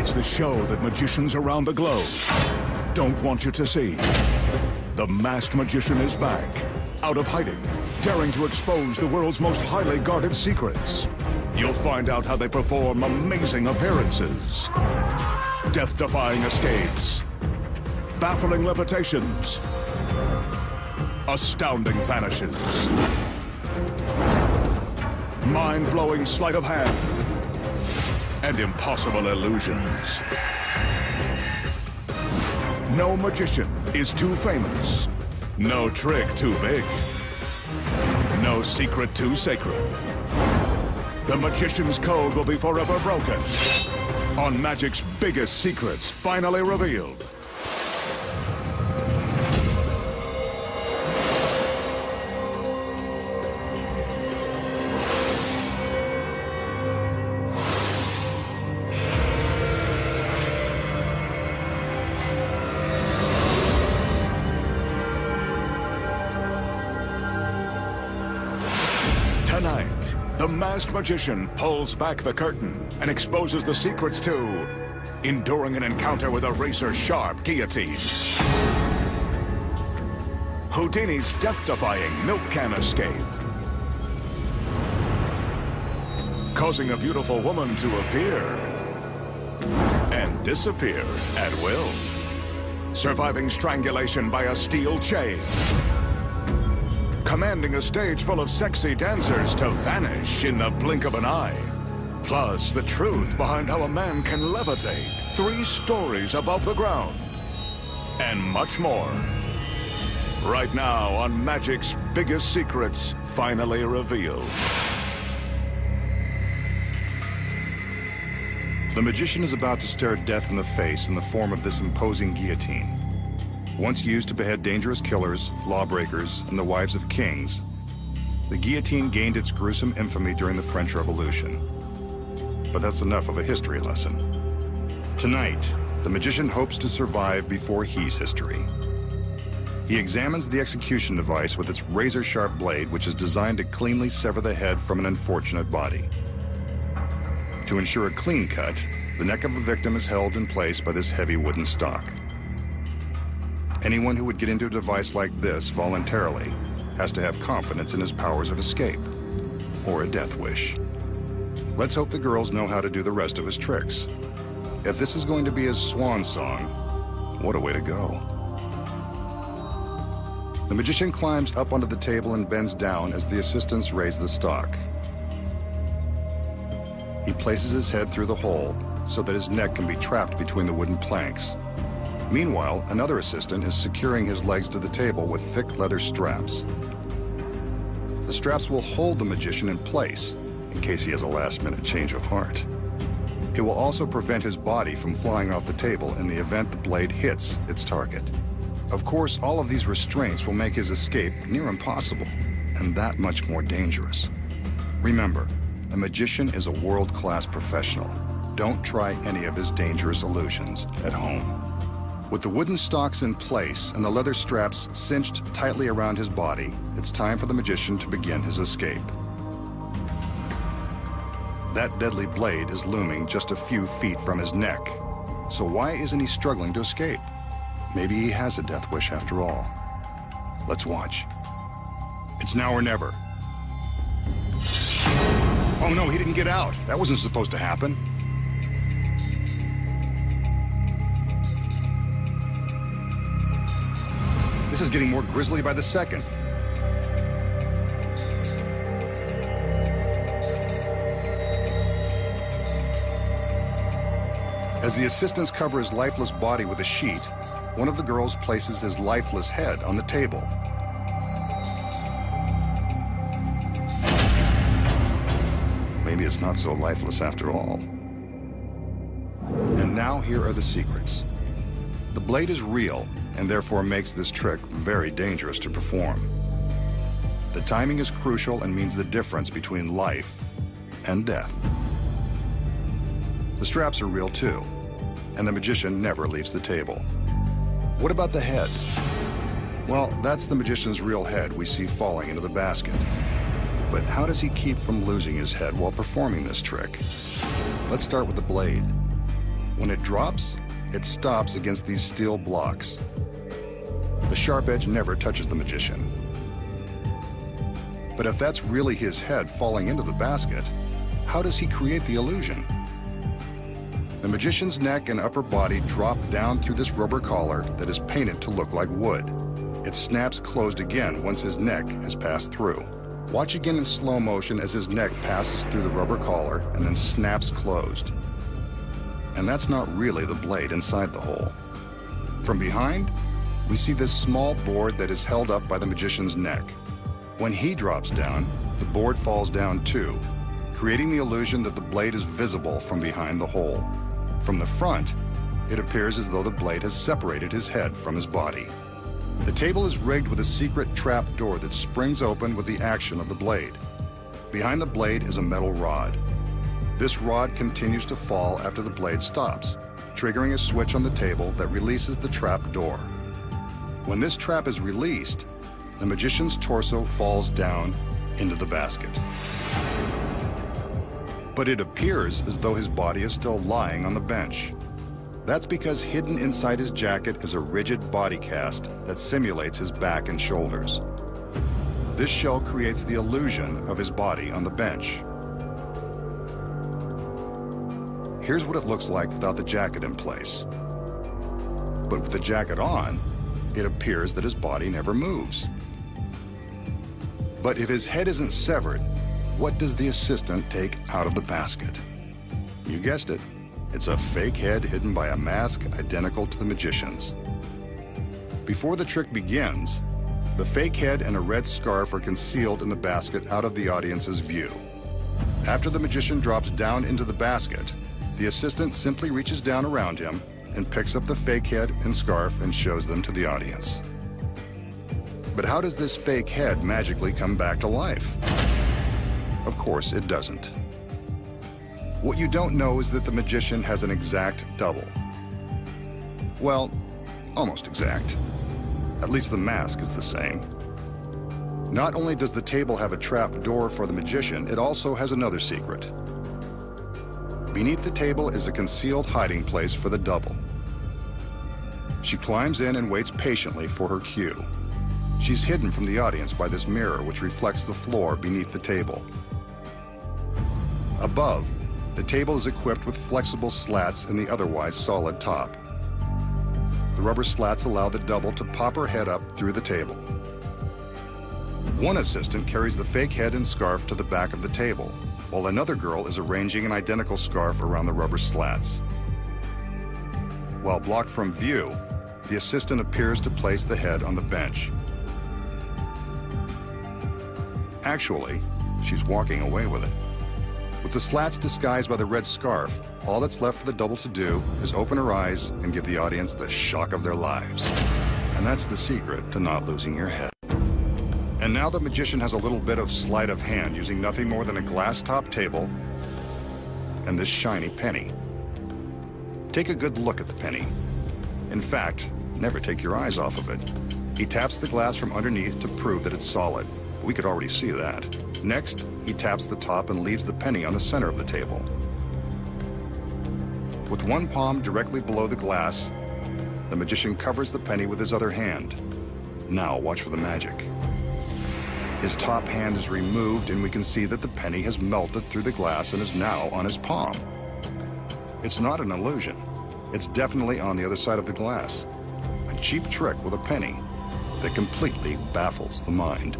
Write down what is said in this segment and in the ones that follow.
It's the show that magicians around the globe don't want you to see. The Masked Magician is back, out of hiding, daring to expose the world's most highly guarded secrets. You'll find out how they perform amazing appearances, death-defying escapes, baffling levitations, astounding vanishes, mind-blowing sleight of hand, and impossible illusions. No magician is too famous, no trick too big, no secret too sacred. The Magician's Code will be forever broken on magic's biggest secrets finally revealed. Tonight, the Masked Magician pulls back the curtain and exposes the secrets to enduring an encounter with a razor-sharp guillotine, Houdini's death-defying milk can escape, causing a beautiful woman to appear and disappear at will, surviving strangulation by a steel chain, commanding a stage full of sexy dancers to vanish in the blink of an eye. Plus, the truth behind how a man can levitate 3 stories above the ground. And much more. Right now on Magic's Biggest Secrets finally revealed. The magician is about to stare death in the face in the form of this imposing guillotine. Once used to behead dangerous killers, lawbreakers, and the wives of kings, the guillotine gained its gruesome infamy during the French Revolution. But that's enough of a history lesson. Tonight, the magician hopes to survive before he's history. He examines the execution device with its razor-sharp blade, which is designed to cleanly sever the head from an unfortunate body. To ensure a clean cut, the neck of the victim is held in place by this heavy wooden stock. Anyone who would get into a device like this voluntarily has to have confidence in his powers of escape, or a death wish. Let's hope the girls know how to do the rest of his tricks. If this is going to be his swan song, what a way to go. The magician climbs up onto the table and bends down as the assistants raise the stock. He places his head through the hole so that his neck can be trapped between the wooden planks. Meanwhile, another assistant is securing his legs to the table with thick leather straps. The straps will hold the magician in place in case he has a last-minute change of heart. It will also prevent his body from flying off the table in the event the blade hits its target. Of course, all of these restraints will make his escape near impossible, and that much more dangerous. Remember, a magician is a world-class professional. Don't try any of his dangerous illusions at home. With the wooden stocks in place and the leather straps cinched tightly around his body, it's time for the magician to begin his escape. That deadly blade is looming just a few feet from his neck. So why isn't he struggling to escape? Maybe he has a death wish after all. Let's watch. It's now or never. Oh no, he didn't get out. That wasn't supposed to happen. This is getting more grisly by the second. As the assistants cover his lifeless body with a sheet, one of the girls places his lifeless head on the table. Maybe it's not so lifeless after all. And now here are the secrets. The blade is real, and therefore makes this trick very dangerous to perform. The timing is crucial and means the difference between life and death. The straps are real too, and the magician never leaves the table. What about the head? Well, that's the magician's real head we see falling into the basket. But how does he keep from losing his head while performing this trick? Let's start with the blade. When it drops, it stops against these steel blocks. The sharp edge never touches the magician. But if that's really his head falling into the basket, how does he create the illusion? The magician's neck and upper body drop down through this rubber collar that is painted to look like wood. It snaps closed again once his neck has passed through. Watch again in slow motion as his neck passes through the rubber collar and then snaps closed. And that's not really the blade inside the hole. From behind, we see this small board that is held up by the magician's neck. When he drops down, the board falls down too, creating the illusion that the blade is visible from behind the hole. From the front, it appears as though the blade has separated his head from his body. The table is rigged with a secret trap door that springs open with the action of the blade. Behind the blade is a metal rod. This rod continues to fall after the blade stops, triggering a switch on the table that releases the trap door. When this trap is released, the magician's torso falls down into the basket. But it appears as though his body is still lying on the bench. That's because hidden inside his jacket is a rigid body cast that simulates his back and shoulders. This shell creates the illusion of his body on the bench. Here's what it looks like without the jacket in place. But with the jacket on, it appears that his body never moves. But if his head isn't severed, what does the assistant take out of the basket? You guessed it. It's a fake head hidden by a mask identical to the magician's. Before the trick begins, the fake head and a red scarf are concealed in the basket out of the audience's view. After the magician drops down into the basket, the assistant simply reaches down around him and picks up the fake head and scarf and shows them to the audience. But how does this fake head magically come back to life? Of course, it doesn't. What you don't know is that the magician has an exact double. Well, almost exact. At least the mask is the same. Not only does the table have a trap door for the magician, it also has another secret. Beneath the table is a concealed hiding place for the double. She climbs in and waits patiently for her cue. She's hidden from the audience by this mirror which reflects the floor beneath the table. Above, the table is equipped with flexible slats in the otherwise solid top. The rubber slats allow the double to pop her head up through the table. One assistant carries the fake head and scarf to the back of the table, while another girl is arranging an identical scarf around the rubber slats. While blocked from view, the assistant appears to place the head on the bench. Actually, she's walking away with it. With the slats disguised by the red scarf, all that's left for the double to do is open her eyes and give the audience the shock of their lives. And that's the secret to not losing your head. And now the magician has a little bit of sleight of hand using nothing more than a glass-top table and this shiny penny. Take a good look at the penny. In fact, never take your eyes off of it. He taps the glass from underneath to prove that it's solid. We could already see that. Next, he taps the top and leaves the penny on the center of the table. With one palm directly below the glass, the magician covers the penny with his other hand. Now, watch for the magic. His top hand is removed and we can see that the penny has melted through the glass and is now on his palm. It's not an illusion. It's definitely on the other side of the glass. A cheap trick with a penny that completely baffles the mind.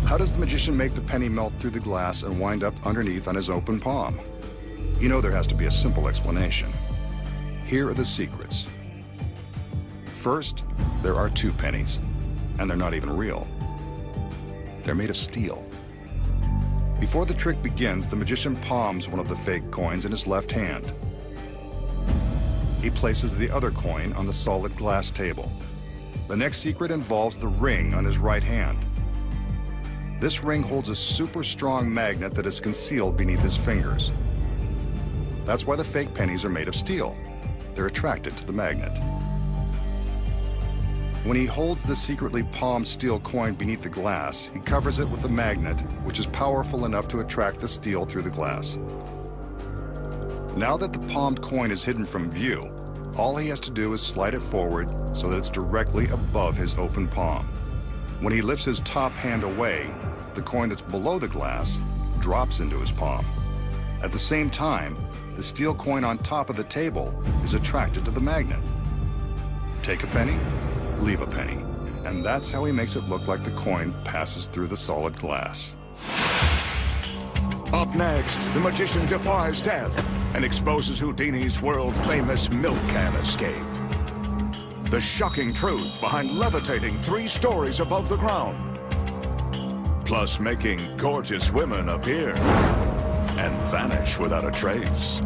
How does the magician make the penny melt through the glass and wind up underneath on his open palm? You know there has to be a simple explanation. Here are the secrets. First, there are two pennies, and they're not even real. They're made of steel. Before the trick begins, the magician palms one of the fake coins in his left hand. He places the other coin on the solid glass table. The next secret involves the ring on his right hand. This ring holds a super strong magnet that is concealed beneath his fingers. That's why the fake pennies are made of steel. They're attracted to the magnet. When he holds the secretly palmed steel coin beneath the glass, he covers it with a magnet, which is powerful enough to attract the steel through the glass. Now that the palmed coin is hidden from view, all he has to do is slide it forward so that it's directly above his open palm. When he lifts his top hand away, the coin that's below the glass drops into his palm. At the same time, the steel coin on top of the table is attracted to the magnet. Take a penny, leave a penny. And that's how he makes it look like the coin passes through the solid glass. Up next, the magician defies death and exposes Houdini's world-famous milk can escape. The shocking truth behind levitating 3 stories above the ground. Plus making gorgeous women appear and vanish without a trace.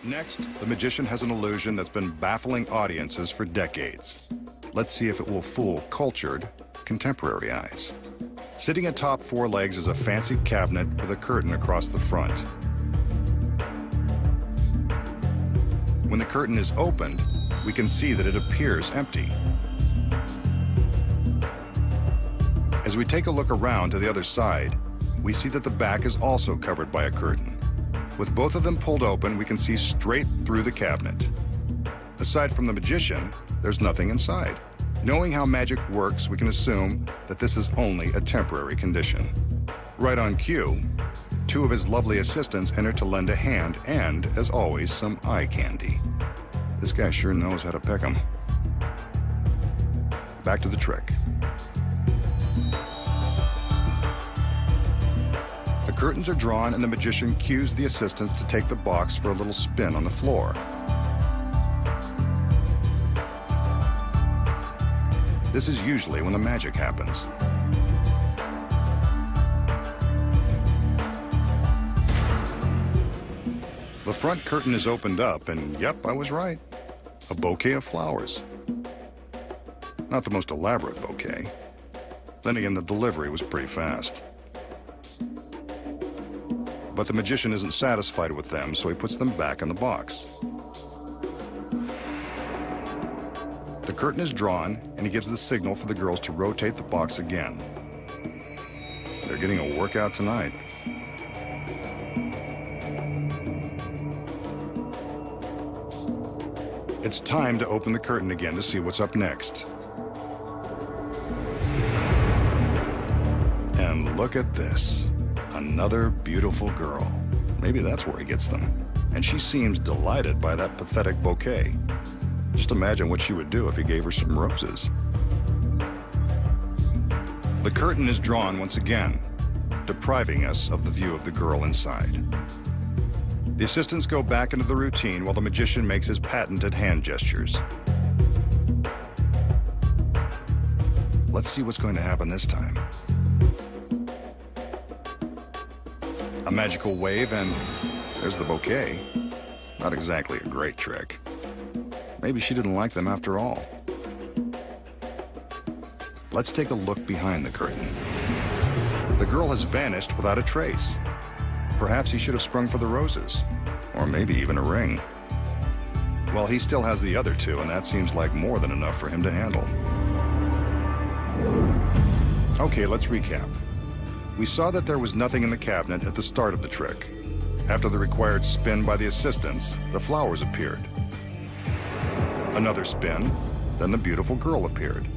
Next, the magician has an illusion that's been baffling audiences for decades. Let's see if it will fool cultured, contemporary eyes. Sitting atop 4 legs is a fancy cabinet with a curtain across the front. When the curtain is opened, we can see that it appears empty. As we take a look around to the other side, we see that the back is also covered by a curtain. With both of them pulled open, we can see straight through the cabinet. Aside from the magician, there's nothing inside. Knowing how magic works, we can assume that this is only a temporary condition. Right on cue, 2 of his lovely assistants enter to lend a hand and, as always, some eye candy. This guy sure knows how to pick 'em. Back to the trick. The curtains are drawn and the magician cues the assistants to take the box for a little spin on the floor. This is usually when the magic happens. The front curtain is opened up, and yep, I was right. A bouquet of flowers. Not the most elaborate bouquet. Then again, the delivery was pretty fast. But the magician isn't satisfied with them, so he puts them back in the box. The curtain is drawn, and he gives the signal for the girls to rotate the box again. They're getting a workout tonight. It's time to open the curtain again to see what's up next. And look at this. Another beautiful girl. Maybe that's where he gets them. And she seems delighted by that pathetic bouquet. Just imagine what she would do if he gave her some roses. The curtain is drawn once again, depriving us of the view of the girl inside. The assistants go back into the routine while the magician makes his patented hand gestures. Let's see what's going to happen this time. A magical wave, and there's the bouquet. Not exactly a great trick. Maybe she didn't like them after all. Let's take a look behind the curtain. The girl has vanished without a trace. Perhaps he should have sprung for the roses, or maybe even a ring. Well, he still has the other 2, and that seems like more than enough for him to handle. Okay, let's recap. We saw that there was nothing in the cabinet at the start of the trick. After the required spin by the assistants, the flowers appeared. Another spin, then the beautiful girl appeared.